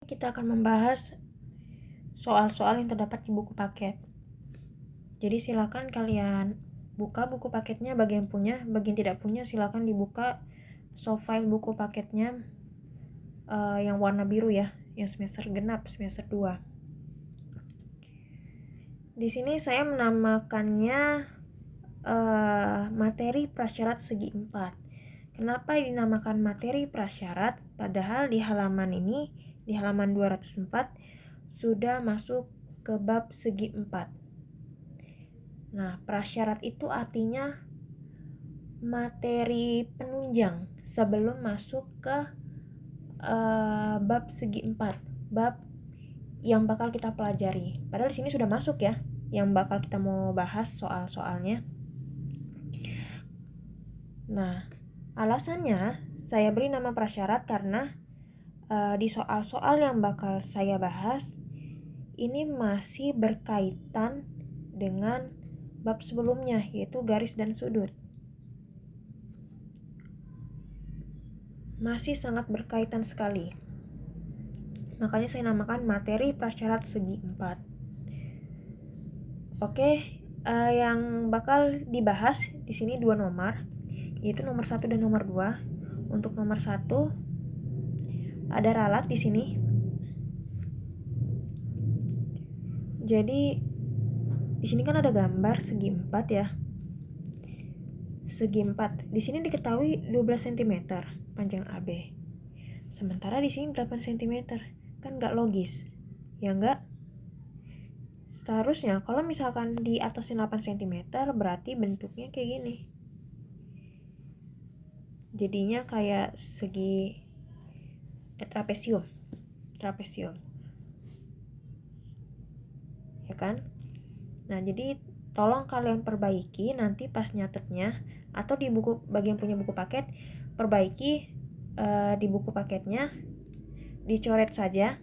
Kita akan membahas soal-soal yang terdapat di buku paket. Jadi silakan kalian buka buku paketnya, bagi yang punya, bagi yang tidak punya silakan dibuka soft file buku paketnya yang warna biru ya, yang semester genap, semester 2. Di sini saya menamakannya materi prasyarat segi 4. Kenapa dinamakan materi prasyarat? Padahal di halaman ini, di halaman 204 sudah masuk ke bab segi 4. Nah, prasyarat itu artinya materi penunjang sebelum masuk ke bab segi 4, bab yang bakal kita pelajari. Padahal di sini sudah masuk ya, yang bakal kita mau bahas soal-soalnya. Nah, alasannya saya beri nama prasyarat karena di soal-soal yang bakal saya bahas ini masih berkaitan dengan bab sebelumnya, yaitu garis dan sudut. Masih sangat berkaitan sekali. Makanya saya namakan materi prasyarat segi 4. Oke, yang bakal dibahas di sini 2 nomor, yaitu nomor 1 dan nomor 2. Untuk nomor 1 ada ralat di sini. Jadi di sini kan ada gambar segi 4 ya. Segi 4. Di sini diketahui 12 cm panjang AB. Sementara di sini 8 cm. Kan enggak logis. Ya enggak? Seharusnya kalau misalkan di atasnya 8 cm berarti bentuknya kayak gini. Jadinya kayak segi trapesium. Ya kan? Nah, jadi tolong kalian perbaiki nanti pas nyatetnya, atau di buku, bagi yang punya buku paket, perbaiki di buku paketnya, dicoret saja.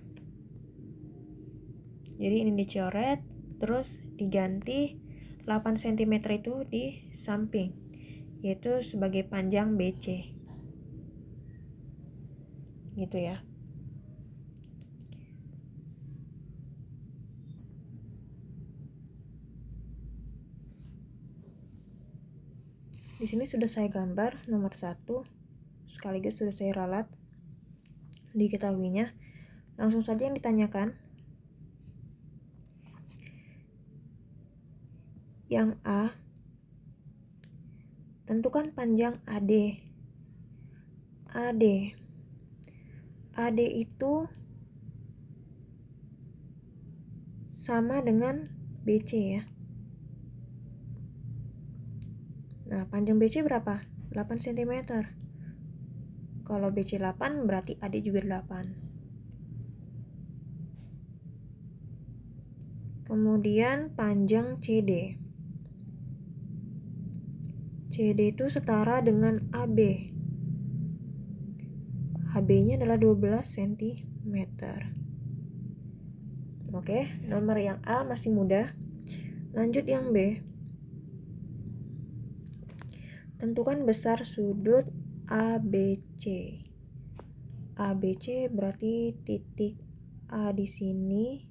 Jadi ini dicoret, terus diganti 8 cm itu di samping, yaitu sebagai panjang BC. Gitu ya. Di sini sudah saya gambar nomor 1, sekaligus sudah saya ralat diketahuinya. Langsung saja yang ditanyakan. Yang A, tentukan panjang AD. AD itu sama dengan BC ya. Nah, panjang BC berapa? 8 cm. Kalau BC 8 berarti AD juga 8. Kemudian panjang CD. CD itu setara dengan AB. AB-nya adalah 12 cm. Oke, nomor yang A masih mudah. Lanjut yang B. Tentukan besar sudut ABC. ABC berarti titik A di sini,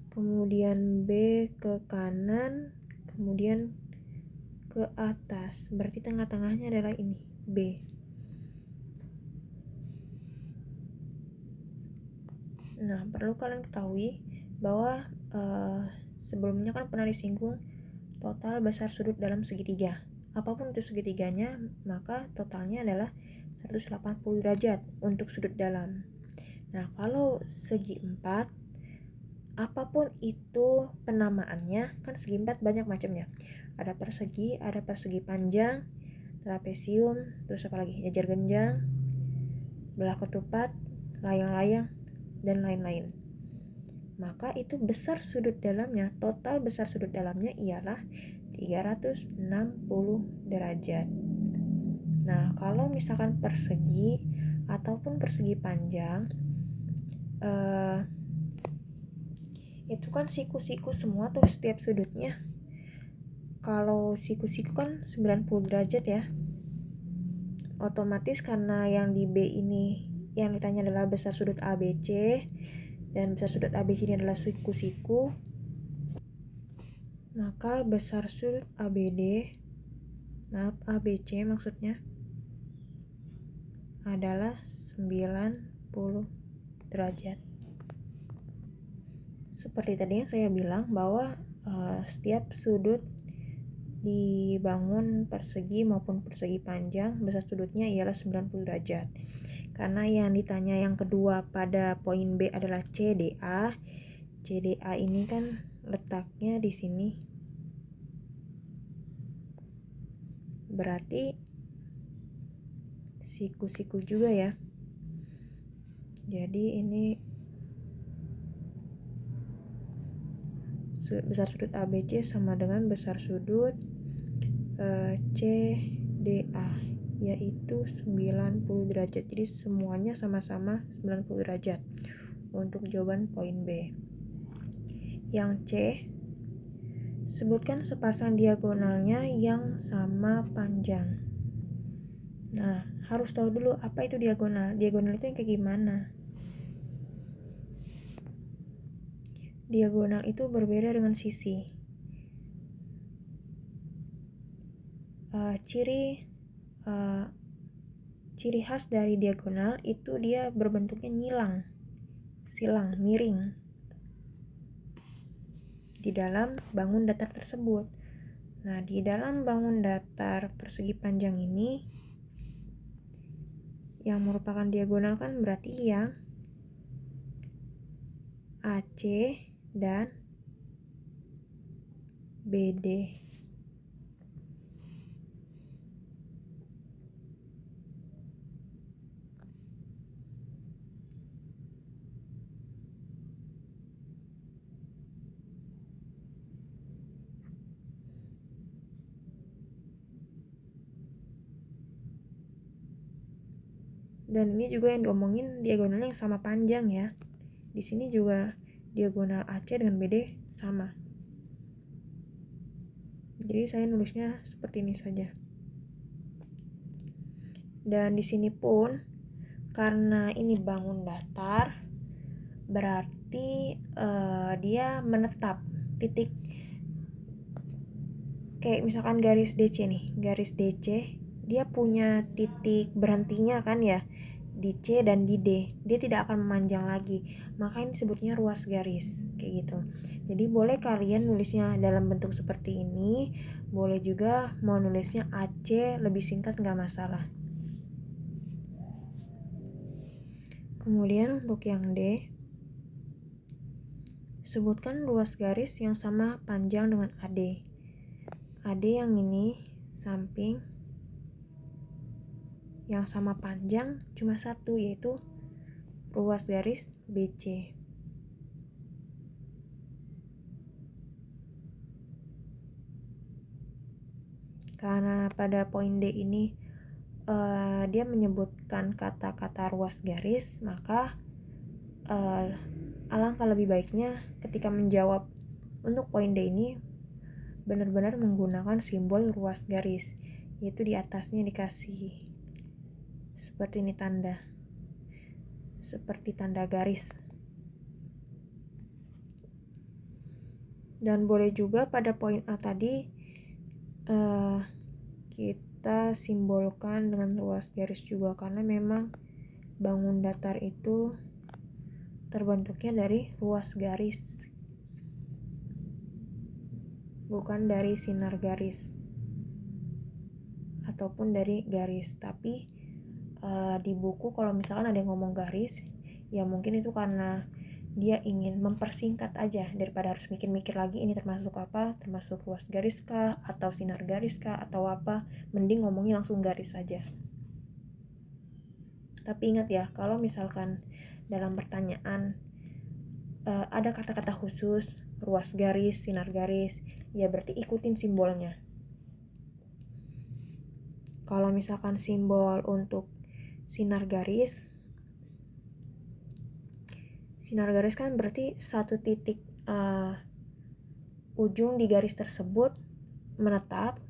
kemudian B ke kanan, kemudian ke atas. Berarti tengah-tengahnya adalah ini, B. Nah, perlu kalian ketahui bahwa sebelumnya kan pernah disinggung total besar sudut dalam segitiga. Apapun itu segitiganya, maka totalnya adalah 180 derajat untuk sudut dalam. Nah, kalau segi 4, apapun itu penamaannya, kan segi 4 banyak macamnya. Ada persegi panjang, trapesium, terus apa lagi? Jajar genjang, belah ketupat, layang-layang, dan lain-lain. Maka itu besar sudut dalamnya, total besar sudut dalamnya ialah 360 derajat. Nah, kalau misalkan persegi ataupun persegi panjang, itu kan siku-siku semua tuh setiap sudutnya. Kalau siku-siku kan 90 derajat ya. Otomatis karena yang di B ini yang ditanya adalah besar sudut ABC, dan besar sudut ABC ini adalah siku-siku, maka besar sudut ABC maksudnya adalah 90 derajat. Seperti tadi yang saya bilang bahwa setiap sudut dibangun persegi maupun persegi panjang, besar sudutnya ialah 90 derajat. Karena yang ditanya yang kedua pada poin B adalah CDA. CDA ini kan letaknya di sini. Berarti siku-siku juga ya. Jadi ini besar sudut ABC sama dengan besar sudut CDA, yaitu 90 derajat. Jadi semuanya sama-sama 90 derajat untuk jawaban poin B. Yang C, sebutkan sepasang diagonalnya yang sama panjang. Nah, harus tahu dulu apa itu diagonal. Diagonal itu yang kayak gimana? Diagonal itu berbeda dengan sisi. Ciri khas dari diagonal itu dia berbentuknya silang, miring di dalam bangun datar tersebut. Nah, di dalam bangun datar persegi panjang ini yang merupakan diagonal kan berarti yang AC dan BD. Dan ini juga yang diomongin diagonalnya yang sama panjang ya. Di sini juga diagonal AC dengan BD sama. Jadi saya nulisnya seperti ini saja. Dan di sini pun karena ini bangun datar, berarti dia menetap titik. Kayak misalkan garis DC nih, garis DC dia punya titik berhentinya kan ya, di C dan di D. Dia tidak akan memanjang lagi, maka ini disebutnya ruas garis kayak gitu. Jadi boleh kalian nulisnya dalam bentuk seperti ini, boleh juga mau nulisnya AC lebih singkat nggak masalah. Kemudian untuk yang D, sebutkan ruas garis yang sama panjang dengan AD. AD yang ini samping yang sama panjang cuma satu, yaitu ruas garis BC. Karena pada poin D ini dia menyebutkan kata-kata ruas garis, maka alangkah lebih baiknya ketika menjawab untuk poin D ini benar-benar menggunakan simbol ruas garis, yaitu di atasnya dikasih seperti ini seperti tanda garis. Dan boleh juga pada poin A tadi kita simbolkan dengan ruas garis juga, karena memang bangun datar itu terbentuknya dari ruas garis, bukan dari sinar garis ataupun dari garis. Tapi di buku kalau misalkan ada yang ngomong garis, ya mungkin itu karena dia ingin mempersingkat aja daripada harus mikir-mikir lagi ini termasuk apa, termasuk ruas garis kah atau sinar garis kah atau apa, mending ngomongin langsung garis saja. Tapi ingat ya, kalau misalkan dalam pertanyaan ada kata-kata khusus ruas garis, sinar garis, ya berarti ikutin simbolnya. Kalau misalkan simbol untuk sinar garis kan berarti satu titik ujung di garis tersebut menetap,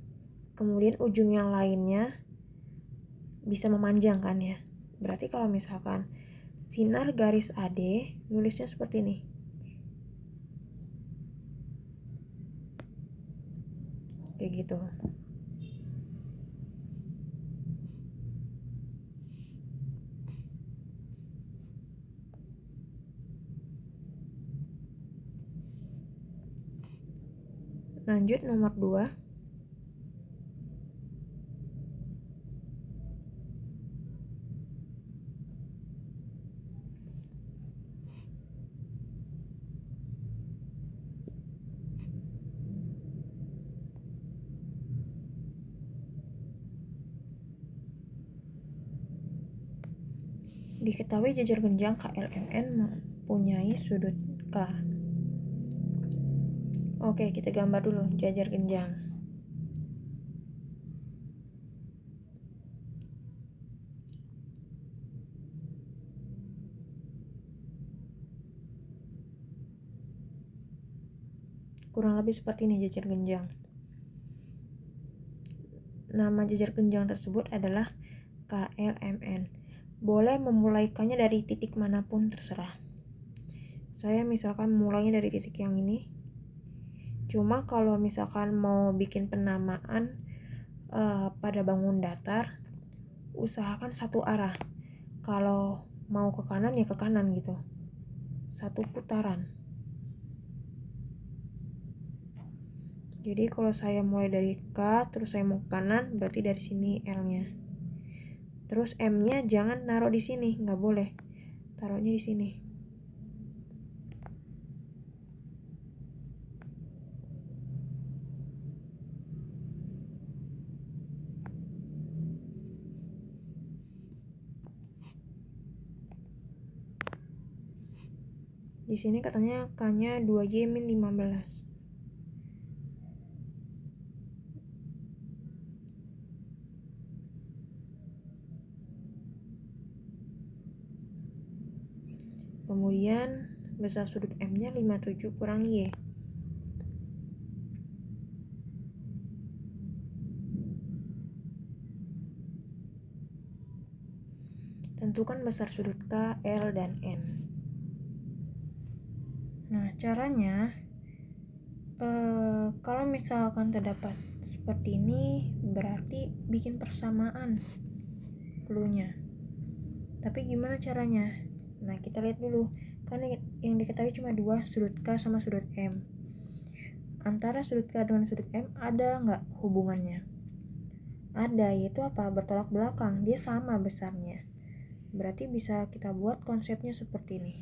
kemudian ujung yang lainnya bisa memanjang kan ya. Berarti kalau misalkan sinar garis AD nulisnya seperti ini. Kayak gitu. Lanjut nomor 2. Diketahui jajar genjang KLMN mempunyai sudut K. Oke, kita gambar dulu jajar genjang. Kurang lebih seperti ini jajar genjang. Nama jajar genjang tersebut adalah KLMN. Boleh memulaikannya dari titik manapun terserah. Saya misalkan mulainya dari titik yang ini. Cuma kalau misalkan mau bikin penamaan pada bangun datar, usahakan satu arah. Kalau mau ke kanan ya ke kanan gitu. Satu putaran. Jadi kalau saya mulai dari K terus saya mau ke kanan, berarti dari sini L-nya. Terus M-nya jangan naruh di sini, nggak boleh. Taruhnya di sini. Di sini katanya K-nya 2Y min 15. Kemudian besar sudut M-nya 57 kurang Y. Tentukan besar sudut K, L, dan N. Nah, caranya kalau misalkan terdapat seperti ini berarti bikin persamaan cluenya. Tapi gimana caranya? Nah, kita lihat dulu. Kan yang diketahui cuma dua, sudut K sama sudut M. Antara sudut K dengan sudut M ada nggak hubungannya? Ada, yaitu apa? Bertolak belakang. Dia sama besarnya. Berarti bisa kita buat konsepnya seperti ini.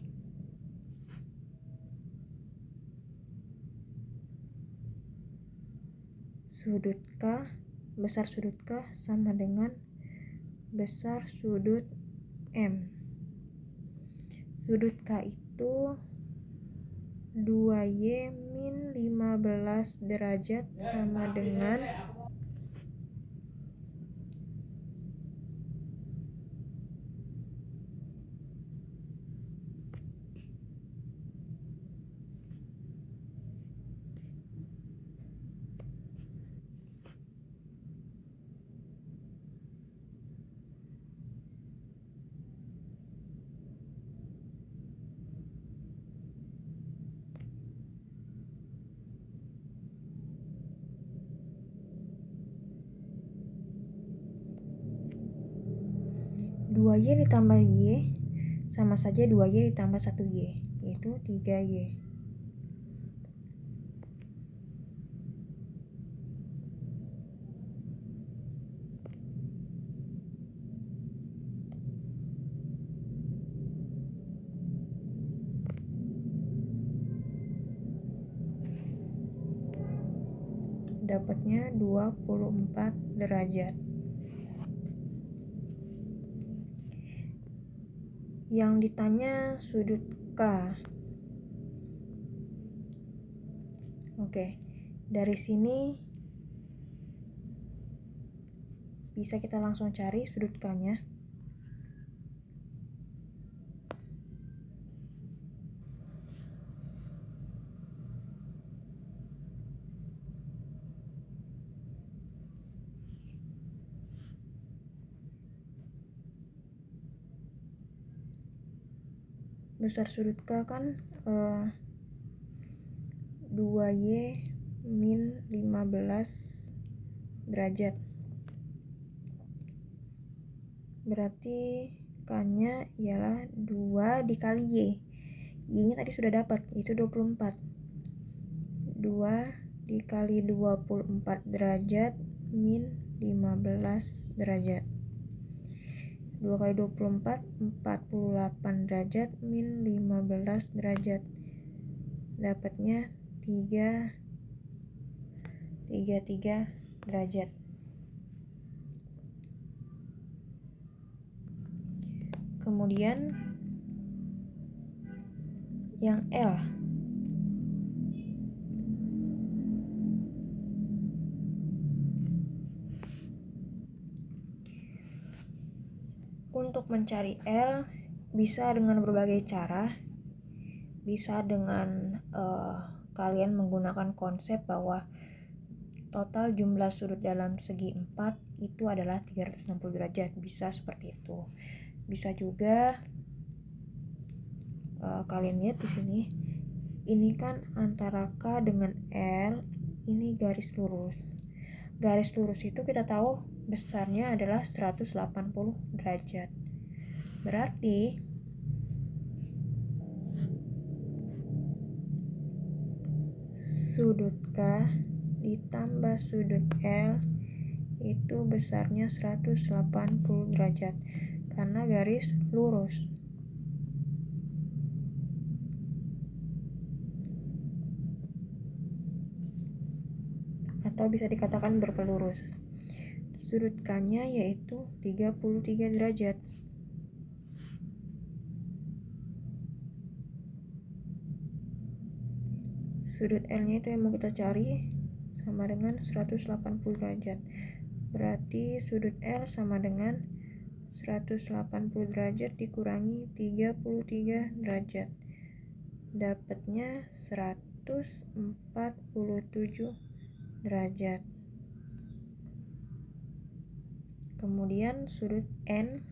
Sudut K, besar sudut K sama dengan besar sudut M. Sudut K itu 2Y min 15 derajat sama dengan dua Y ditambah Y sama saja 2Y ditambah 1Y, yaitu 3Y. Dapatnya 24 derajat. Yang ditanya sudut K. Oke, dari sini bisa kita langsung cari sudut K-nya. besar sudut K kan 2Y min 15 derajat. Berarti K-nya ialah 2 dikali Y. Y-nya tadi sudah dapat, itu 24. 2 dikali 24 derajat min 15 derajat. 2 kali 24, 48 derajat min 15 derajat. Dapatnya 33 derajat. Kemudian yang L. Untuk mencari L bisa dengan berbagai cara. Bisa dengan kalian menggunakan konsep bahwa total jumlah sudut dalam segi 4 itu adalah 360 derajat. Bisa seperti itu. Bisa juga kalian lihat di sini. Ini kan antara K dengan L, ini garis lurus. Garis lurus itu kita tahu besarnya adalah 180 derajat. Berarti sudut K ditambah sudut L itu besarnya 180 derajat karena garis lurus. Atau bisa dikatakan berpelurus. Sudut K-nya yaitu 33 derajat. Sudut L-nya itu yang mau kita cari sama dengan 180 derajat. Berarti sudut L sama dengan 180 derajat dikurangi 33 derajat. Dapatnya 147 derajat. Kemudian sudut N.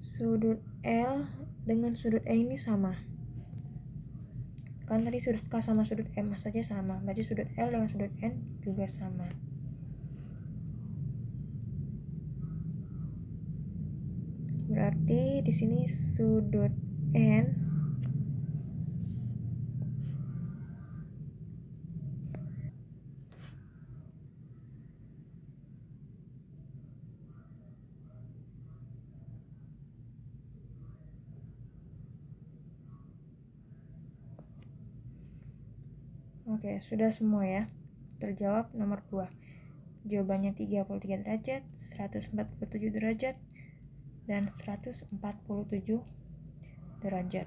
Sudut L dengan sudut N ini sama. Kan tadi sudut K sama sudut M saja sama. Berarti sudut L dengan sudut N juga sama. Berarti di sini sudut N Oke, sudah semua ya. Terjawab nomor 2. Jawabannya 33 derajat, 147 derajat, dan 147 derajat.